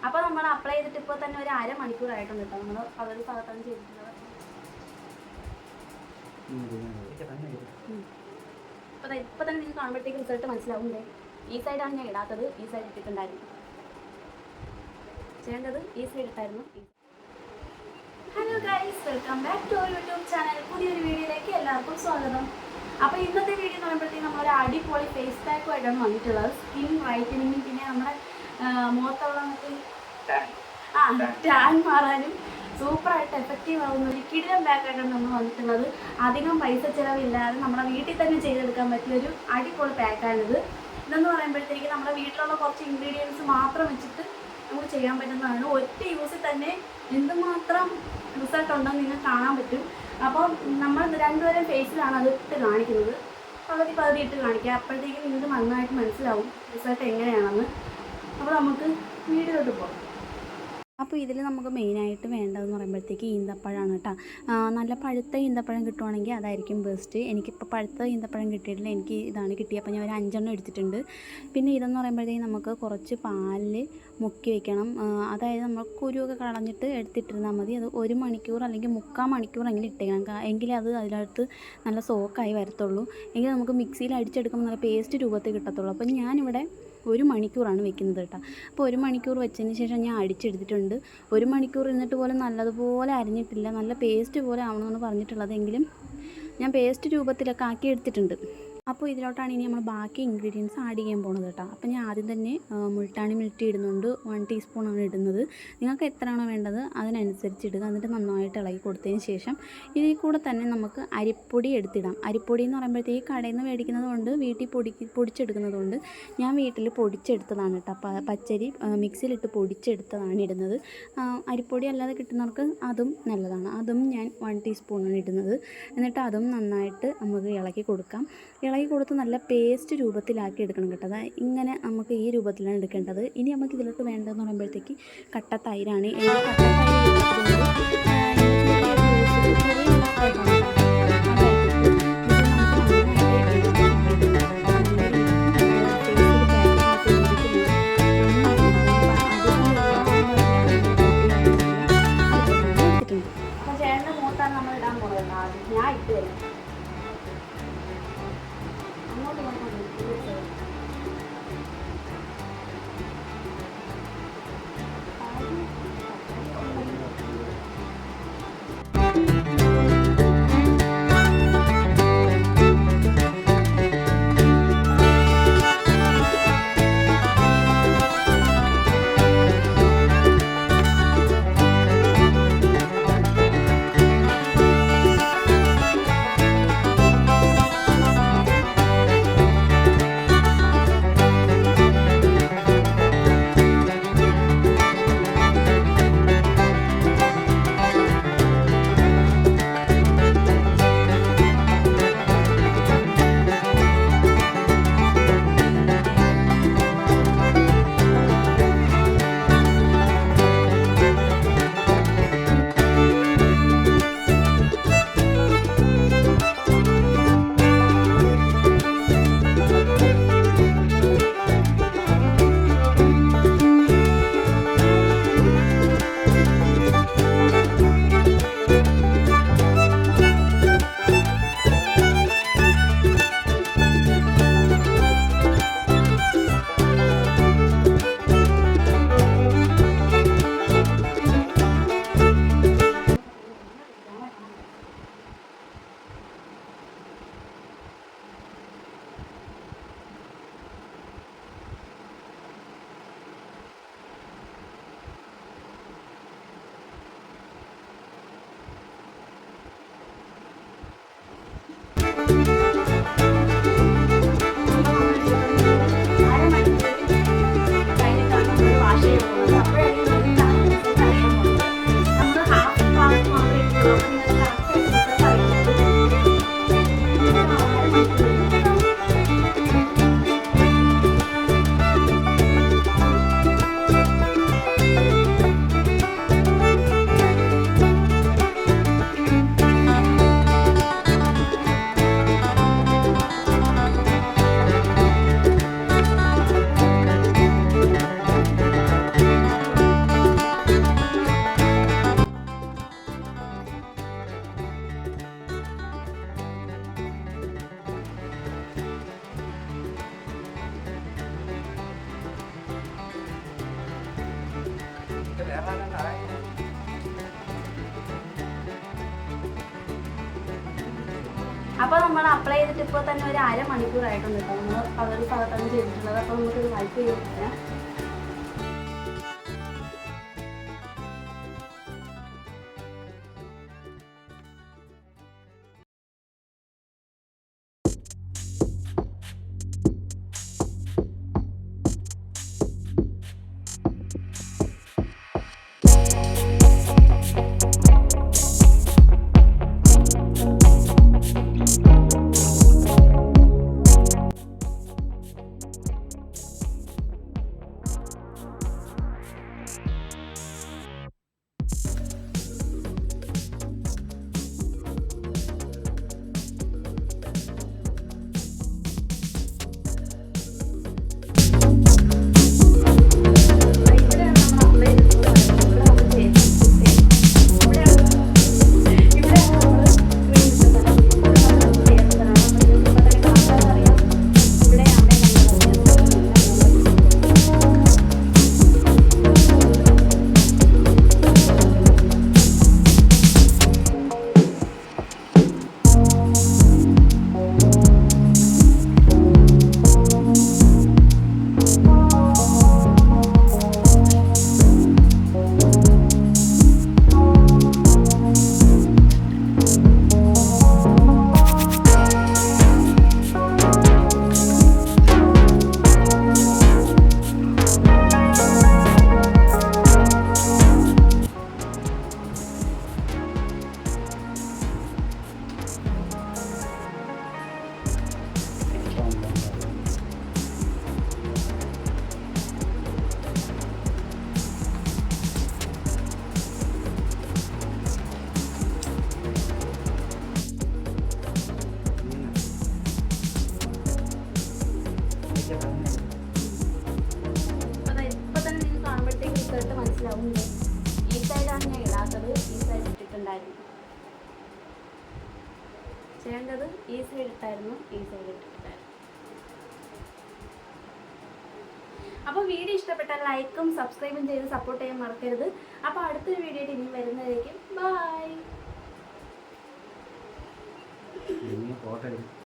അപ്പോൾ നമ്മൾ അപ്ലൈ ചെയ്തിട്ട് ഇപ്പോൾ തന്നെ ഒരു അരമണിക്കൂറായിട്ടുണ്ട് കേട്ടോ. നമ്മൾ പകുതി ഭാഗത്താണ് ചെയ്തിട്ടുള്ളത്. ഇപ്പോൾ തന്നെ നിങ്ങൾക്ക് കാണുമ്പോഴത്തേക്ക് റിസൾട്ട് മനസ്സിലാവുന്നേ. ഈ സൈഡാണ് ഞാൻ ഇടാത്തത്, ഈ സൈഡ് ഇട്ടിട്ടുണ്ടായിരുന്നു. ചെയ്യേണ്ടത് ഈ സൈഡ് ഇട്ടായിരുന്നു. Hello guys, welcome back to our YouTube channel. പുതിയൊരു വീഡിയോയിലേക്ക് എല്ലാവർക്കും സ്വാഗതം. അപ്പോൾ ഇന്നത്തെ വീഡിയോ എന്ന് പറയുമ്പോഴത്തേക്കും നമ്മളൊരു അടിപൊളി ഫേസ് പാക്കുമായിട്ടാണ് വന്നിട്ടുള്ളത്. സ്കിൻ വൈറ്റനിങ്ങും പിന്നെ നമ്മുടെ മുഖത്തുള്ള ടാൻ മാറാനും സൂപ്പറായിട്ട് എഫക്റ്റീവ് ആവുന്ന ഒരു കിടിലൻ പാക്കായിട്ടാണ് നമ്മൾ വന്നിട്ടുള്ളത്. അധികം പൈസ ചിലവില്ലാതെ നമ്മുടെ വീട്ടിൽ തന്നെ ചെയ്തെടുക്കാൻ പറ്റിയൊരു അടിപൊളി പാക്കാണിത്. ഇതെന്ന് പറയുമ്പോഴത്തേക്ക് നമ്മുടെ വീട്ടിലുള്ള കുറച്ച് ഇൻഗ്രീഡിയൻസ് മാത്രം വെച്ചിട്ട് നമുക്ക് ചെയ്യാൻ പറ്റുന്നതാണ്. ഒറ്റ യൂസിൽ തന്നെ എന്തുമാത്രം റിസൾട്ട് ഉണ്ടെന്ന് നിങ്ങൾക്ക് കാണാൻ പറ്റും. അപ്പം നമ്മൾ രണ്ടുപേരും ഫേസിലാണ് അത് ഇട്ട് കാണിക്കുന്നത്. പകുതി ഇട്ട് കാണിക്കുക. അപ്പോഴത്തേക്കും നിങ്ങൾക്ക് നന്നായിട്ട് മനസ്സിലാവും റിസൾട്ട് എങ്ങനെയാണെന്ന്. അപ്പോൾ നമുക്ക് വീഡിയോയിലോട്ട് പോകാം. അപ്പോൾ ഇതിൽ നമുക്ക് മെയിനായിട്ട് വേണ്ടതെന്ന് പറയുമ്പോഴത്തേക്ക് ഈന്തപ്പഴമാണ് കേട്ടോ. നല്ല പഴുത്ത ഈന്തപ്പഴം കിട്ടുവാണെങ്കിൽ അതായിരിക്കും ബെസ്റ്റ്. എനിക്കിപ്പോൾ പഴുത്ത ഈന്തപ്പഴം കിട്ടിയിട്ടില്ല, എനിക്ക് ഇതാണ് കിട്ടിയത്. അപ്പോൾ ഞാൻ ഒരു 5 എടുത്തിട്ടുണ്ട്. പിന്നെ ഇതെന്ന് പറയുമ്പോഴത്തേക്ക് നമുക്ക് കുറച്ച് പാലിൽ മുക്കി വെക്കണം. അതായത് നമ്മൾ കുരുവൊക്കെ കളഞ്ഞിട്ട് എടുത്തിട്ടിരുന്നാൽ മതി. അത് 1 മണിക്കൂർ അല്ലെങ്കിൽ 3/4 മണിക്കൂറെങ്കിലും ഇട്ടേക്കണം. എങ്കിലേ അത് അതിനകത്ത് നല്ല സോക്കായി വരത്തുള്ളൂ. എങ്കിൽ നമുക്ക് മിക്സിയിൽ അടിച്ചെടുക്കുമ്പോൾ നല്ല പേസ്റ്റ് രൂപത്തിൽ കിട്ടത്തുള്ളൂ. അപ്പോൾ ഞാനിവിടെ 1 മണിക്കൂറാണ് വെക്കുന്നത് കേട്ടോ. അപ്പോൾ 1 മണിക്കൂർ വെച്ചതിന് ശേഷം ഞാൻ അടിച്ചെടുത്തിട്ടുണ്ട്. 1 മണിക്കൂർ ഇരുന്നിട്ട് പോലും നല്ലതുപോലെ അരിഞ്ഞിട്ടില്ല, നല്ല പേസ്റ്റ് പോലെ ആവണമെന്ന് പറഞ്ഞിട്ടുള്ളത്. എങ്കിലും ഞാൻ പേസ്റ്റ് രൂപത്തിലൊക്കെ ആക്കി എടുത്തിട്ടുണ്ട്. അപ്പോൾ ഇതിലോട്ടാണ് ഇനി നമ്മൾ ബാക്കി ഇൻഗ്രീഡിയൻസ് ആഡ് ചെയ്യാൻ പോകുന്നത് കേട്ടോ. അപ്പോൾ ഞാൻ ആദ്യം തന്നെ മുൾട്ടാണി മിൽറ്റി ഇടുന്നുണ്ട്. 1 ടീസ്പൂണാണ് ഇടുന്നത്. നിങ്ങൾക്ക് എത്രയാണോ വേണ്ടത് അതിനനുസരിച്ച് ഇടുക. എന്നിട്ട് നന്നായിട്ട് ഇളകി കൊടുത്തതിന് ശേഷം ഇതിൽ കൂടെ തന്നെ നമുക്ക് അരിപ്പൊടി എടുത്തിടാം. അരിപ്പൊടി എന്ന് പറയുമ്പോഴത്തേക്ക് കടയിൽ നിന്ന് മേടിക്കുന്നത് കൊണ്ട് വീട്ടിൽ പൊടിച്ചെടുക്കുന്നത് കൊണ്ട് ഞാൻ വീട്ടിൽ പൊടിച്ചെടുത്തതാണ് കേട്ടോ. പച്ചരി മിക്സിയിലിട്ട് പൊടിച്ചെടുത്തതാണ് ഇടുന്നത്. അരിപ്പൊടി അല്ലാതെ കിട്ടുന്നവർക്ക് അതും നല്ലതാണ്. അതും ഞാൻ 1 ടീസ്പൂണാണ് ഇടുന്നത്. എന്നിട്ട് അതും നന്നായിട്ട് നമുക്ക് ഇളക്കി കൊടുക്കാം. ഇളക്കി കൊടുത്ത് നല്ല പേസ്റ്റ് രൂപത്തിലാക്കി എടുക്കണം കേട്ടോ. അതായത് ഇങ്ങനെ നമുക്ക് ഈ രൂപത്തിലാണ് എടുക്കേണ്ടത്. ഇനി നമുക്ക് ഇതിലോട്ട് വേണ്ടതെന്ന് പറയുമ്പോഴത്തേക്ക് കട്ട തൈരാണ്. കട്ട തൈര് അപ്പോൾ നമ്മൾ അപ്ലൈ ചെയ്തിട്ട് ഇപ്പോൾ തന്നെ ഒരു അരമണിക്കൂറായിട്ടുണ്ട് കേട്ടോ. നമ്മൾ പകുതി ഭാഗത്താണ് ചെയ്തിട്ടുള്ളത്. അപ്പോൾ നമുക്കിത് ഹെൽപ്പ് ചെയ്തിട്ടില്ല. ഈ സൈഡാണ് ഞാൻ ഇടാത്തത്. ഈ സൈഡ് ഇട്ടിട്ടുണ്ടായിരുന്നു. ചെയ്യേണ്ടത് ഈ സൈഡ് ഇട്ടായിരുന്നു, ഈ സൈഡ് ഇട്ടിട്ടുണ്ടായിരുന്നു. അപ്പോൾ വീഡിയോ ഇഷ്ടപ്പെട്ടാൽ ലൈക്കും സബ്സ്ക്രൈബും ചെയ്ത് സപ്പോർട്ട് ചെയ്യാൻ മറക്കരുത്. അപ്പോൾ അടുത്തൊരു വീഡിയോ ആയിട്ട് ഇനി വരുന്നതായിരിക്കും. ബൈ.